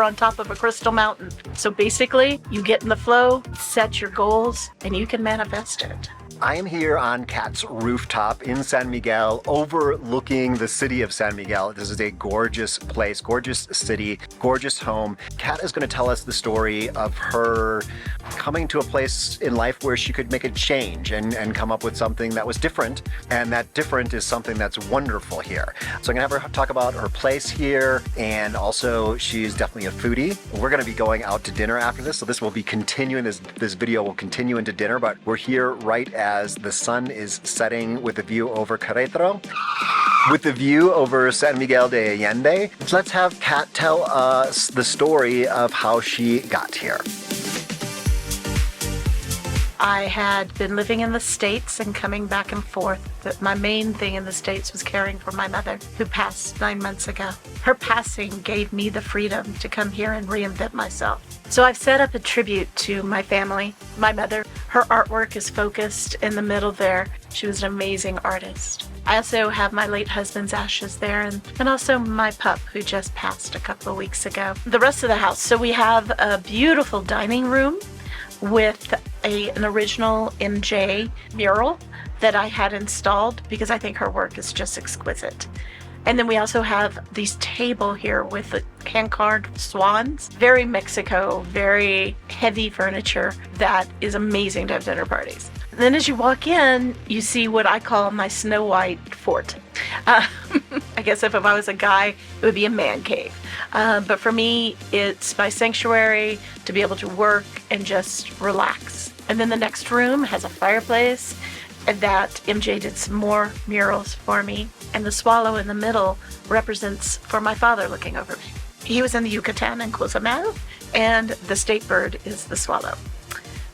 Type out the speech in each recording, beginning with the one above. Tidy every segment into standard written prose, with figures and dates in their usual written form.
on top of a crystal mountain. So basically, you get in the flow, set your goals, and you can manifest it. I am here on Kat's rooftop in San Miguel, overlooking the city of San Miguel. This is a gorgeous place, gorgeous city, gorgeous home. Kat is going to tell us the story of her coming to a place in life where she could make a change and come up with something that was different. And that different is something that's wonderful here. So I'm going to have her talk about her place here, and also she's definitely a foodie. We're going to be going out to dinner after this, so this will be continuing, this video will continue into dinner, but we're here right as the sun is setting with a view over Querétaro, with the view over San Miguel de Allende. Let's have Kat tell us the story of how she got here. I had been living in the States and coming back and forth, but my main thing in the States was caring for my mother, who passed 9 months ago. Her passing gave me the freedom to come here and reinvent myself. So I've set up a tribute to my family, my mother. Her artwork is focused in the middle there. She was an amazing artist. I also have my late husband's ashes there, and also my pup, who just passed a couple of weeks ago. The rest of the house. So we have a beautiful dining room with an original MJ mural that I had installed because I think her work is just exquisite. And then we also have this table here with the hand-carved swans. Very Mexico, very heavy furniture that is amazing to have dinner parties. And then as you walk in, you see what I call my Snow White fort. I guess if I was a guy, it would be a man cave. But for me, it's my sanctuary to be able to work and just relax. And then the next room has a fireplace that MJ did some more murals for me. And the swallow in the middle represents for my father looking over me. He was in the Yucatan and Cozumel, and the state bird is the swallow.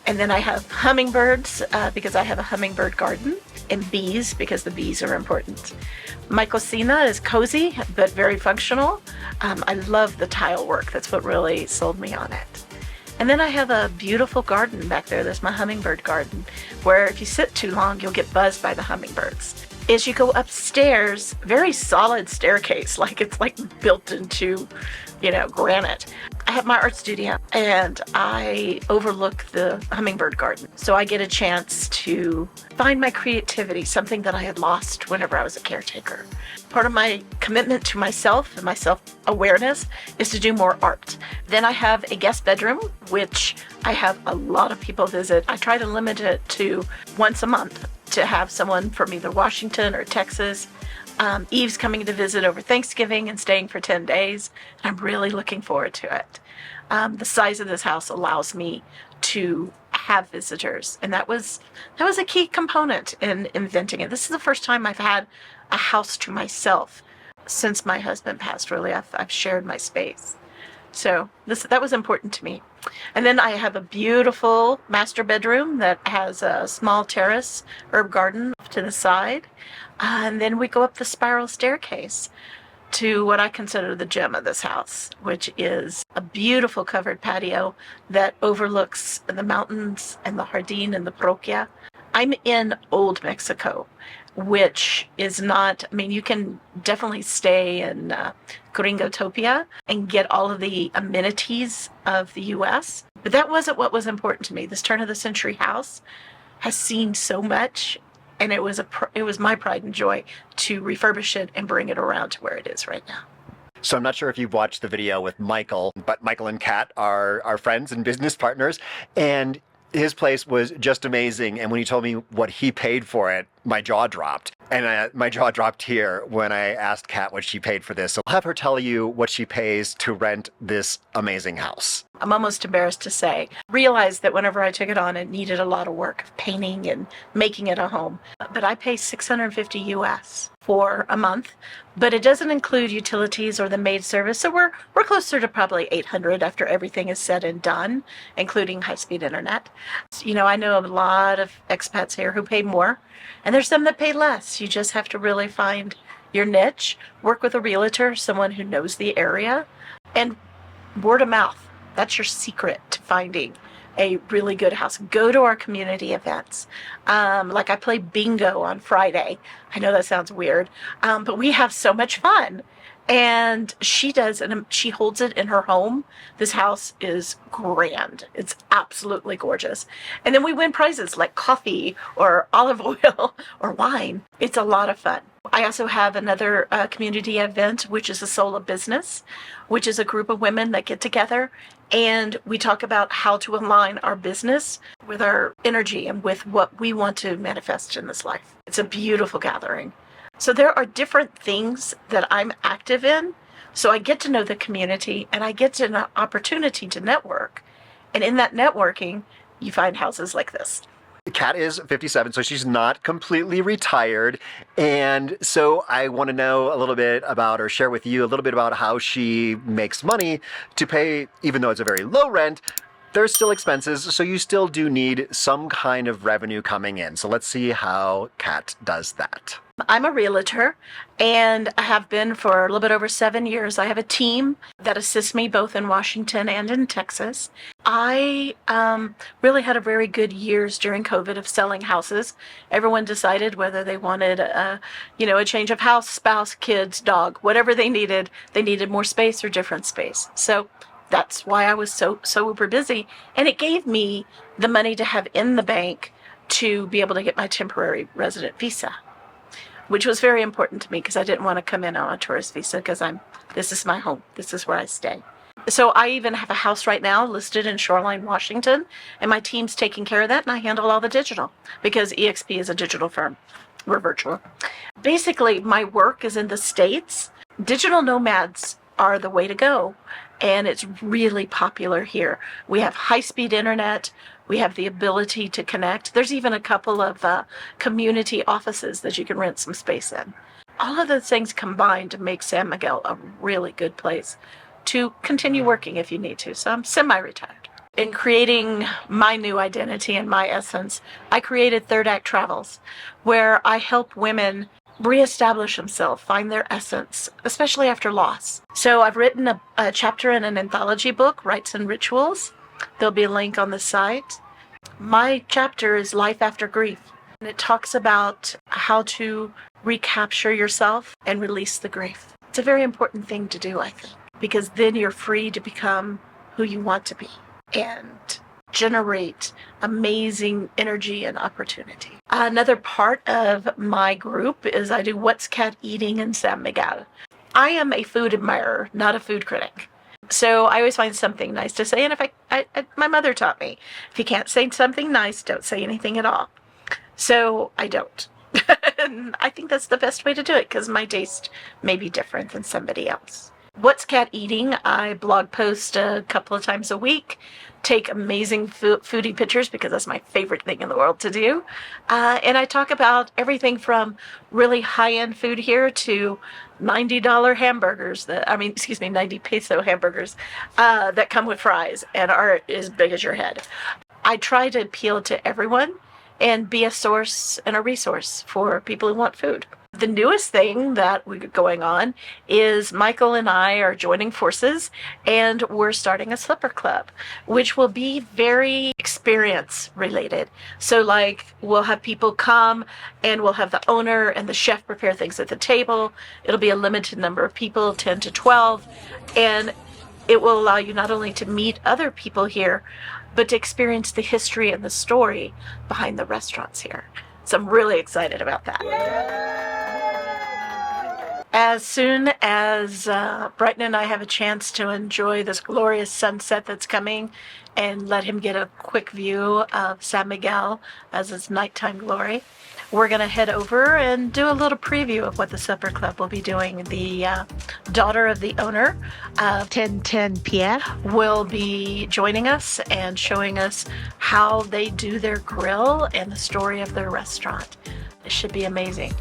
And then I have hummingbirds because I have a hummingbird garden, and bees because the bees are important. My cocina is cozy but very functional. I love the tile work. That's what really sold me on it. And then I have a beautiful garden back there. There's my hummingbird garden, where if you sit too long, you'll get buzzed by the hummingbirds. As you go upstairs, very solid staircase, like it's like built into, granite. I have my art studio and I overlook the hummingbird garden. So I get a chance to find my creativity, something that I had lost whenever I was a caretaker. Part of my commitment to myself and my self-awareness is to do more art. Then I have a guest bedroom, which I have a lot of people visit. I try to limit it to once a month to have someone from either Washington or Texas. Eve's coming to visit over Thanksgiving and staying for 10 days. And I'm really looking forward to it. The size of this house allows me to have visitors. And that was a key component in inventing it. This is the first time I've had a house to myself since my husband passed, really. I've shared my space. So that was important to me. And then I have a beautiful master bedroom that has a small terrace, herb garden off to the side. And then we go up the spiral staircase to what I consider the gem of this house, which is a beautiful covered patio that overlooks the mountains and the Jardín and the Parroquia. I'm in Old Mexico, which is not, you can definitely stay in Gringotopia and get all of the amenities of the U.S., but that wasn't what was important to me. This turn-of-the-century house has seen so much, and it was my pride and joy to refurbish it and bring it around to where it is right now. So I'm not sure if you've watched the video with Michael, but Michael and Kat are friends and business partners, and his place was just amazing. And when he told me what he paid for it, my jaw dropped. And my jaw dropped here when I asked Kat what she paid for this. So I'll have her tell you what she pays to rent this amazing house. I'm almost embarrassed to say, realized that whenever I took it on, it needed a lot of work of painting and making it a home. But I pay $650 US for a month, but it doesn't include utilities or the maid service. So we're closer to probably $800 after everything is said and done, including high-speed internet. I know a lot of expats here who pay more, and there's some that pay less. You just have to really find your niche, work with a realtor, someone who knows the area, and word of mouth. That's your secret to finding a really good house. Go to our community events. Like I play bingo on Friday. I know that sounds weird, but we have so much fun. And she does, and she holds it in her home. This house is grand. It's absolutely gorgeous. And then we win prizes like coffee or olive oil or wine. It's a lot of fun. I also have another community event, which is a Soul of Business, which is a group of women that get together and we talk about how to align our business with our energy and with what we want to manifest in this life. It's a beautiful gathering. So there are different things that I'm active in. So I get to know the community and I get an opportunity to network. And in that networking, you find houses like this. Kat is 57, so she's not completely retired. And so I want to know a little bit about, or share with you a little bit about how she makes money to pay, even though it's a very low rent, there's still expenses, so you still do need some kind of revenue coming in. So let's see how Kat does that. I'm a realtor and I have been for a little bit over 7 years. I have a team that assists me both in Washington and in Texas. I really had a very good years during COVID of selling houses. Everyone decided whether they wanted a change of house, spouse, kids, dog, whatever they needed. They needed more space or different space. So that's why I was so uber busy. And it gave me the money to have in the bank to be able to get my temporary resident visa, which was very important to me because I didn't want to come in on a tourist visa because this is my home. This is where I stay. So I even have a house right now listed in Shoreline, Washington, and my team's taking care of that, and I handle all the digital because EXP is a digital firm. We're virtual. Basically, my work is in the States. Digital nomads are the way to go, and it's really popular here. We have high-speed internet. We have the ability to connect. There's even a couple of community offices that you can rent some space in. All of those things combined to make San Miguel a really good place to continue working if you need to. So I'm semi-retired. In creating my new identity and my essence, I created Third Act Travels, where I help women reestablish themselves, find their essence, especially after loss. So I've written a chapter in an anthology book, Rites and Rituals. There'll be a link on the site. My chapter is Life After Grief, and it talks about how to recapture yourself and release the grief. It's a very important thing to do, I think, because then you're free to become who you want to be and generate amazing energy and opportunity. Another part of my group is I do What's Kat Eating in San Miguel. I am a food admirer, not a food critic. So I always find something nice to say. And my mother taught me, if you can't say something nice, don't say anything at all. So I don't. And I think that's the best way to do it because my taste may be different than somebody else. What's Kat Eating? I blog post a couple of times a week, take amazing foodie pictures because that's my favorite thing in the world to do. And I talk about everything from really high-end food here to $90 hamburgers, 90 peso hamburgers that come with fries and are as big as your head. I try to appeal to everyone and be a source and a resource for people who want food. The newest thing that we're going on is Michael and I are joining forces and we're starting a slipper club, which will be very experience related. So we'll have people come and we'll have the owner and the chef prepare things at the table. It'll be a limited number of people, 10 to 12. And it will allow you not only to meet other people here, but to experience the history and the story behind the restaurants here. So I'm really excited about that. As soon as Brighton and I have a chance to enjoy this glorious sunset that's coming and let him get a quick view of San Miguel as its nighttime glory, we're going to head over and do a little preview of what the Supper Club will be doing. The daughter of the owner of 1010 Pierre will be joining us and showing us how they do their grill and the story of their restaurant. It should be amazing.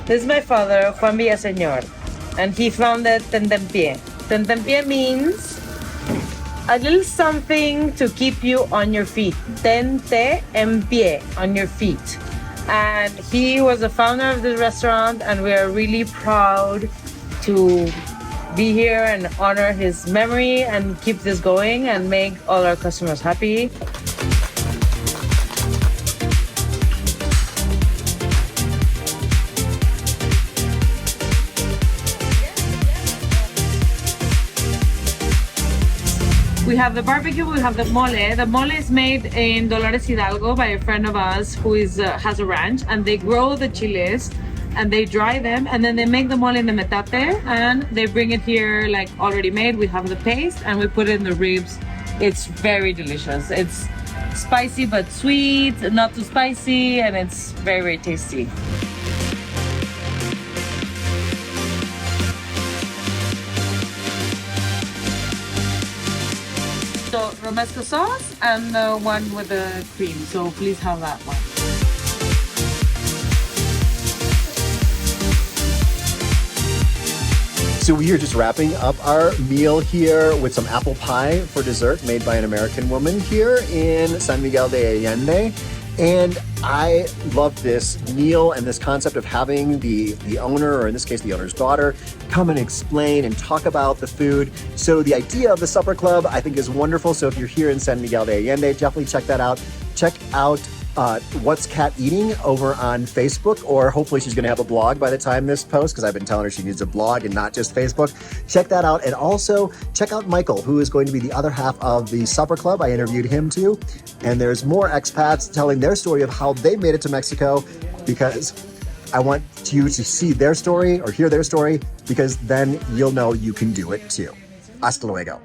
This is my father, Juan Villaseñor, and he founded Tentempié. Tentempié means a little something to keep you on your feet. Tente en pie, on your feet. And he was the founder of the restaurant, and we are really proud to be here and honor his memory and keep this going and make all our customers happy. We have the barbecue, we have the mole. The mole is made in Dolores Hidalgo by a friend of ours who has a ranch, and they grow the chiles and they dry them, and then they make the mole in the metate and they bring it here like already made. We have the paste and we put it in the ribs. It's very delicious. It's spicy but sweet, not too spicy, and it's very, very tasty. So romesco sauce and the one with the cream. So please have that one. So we are just wrapping up our meal here with some apple pie for dessert made by an American woman here in San Miguel de Allende. And I love this meal and this concept of having the owner, or in this case, the owner's daughter, come and explain and talk about the food. So the idea of the supper club, I think, is wonderful. So if you're here in San Miguel de Allende, definitely check that out. Check out What's Kat Eating over on Facebook, or hopefully she's going to have a blog by the time this posts, because I've been telling her she needs a blog and not just Facebook. Check that out. And also check out Michael, who is going to be the other half of the supper club. I interviewed him too. And there's more expats telling their story of how they made it to Mexico, because I want you to see their story or hear their story, because then you'll know you can do it too. Hasta luego.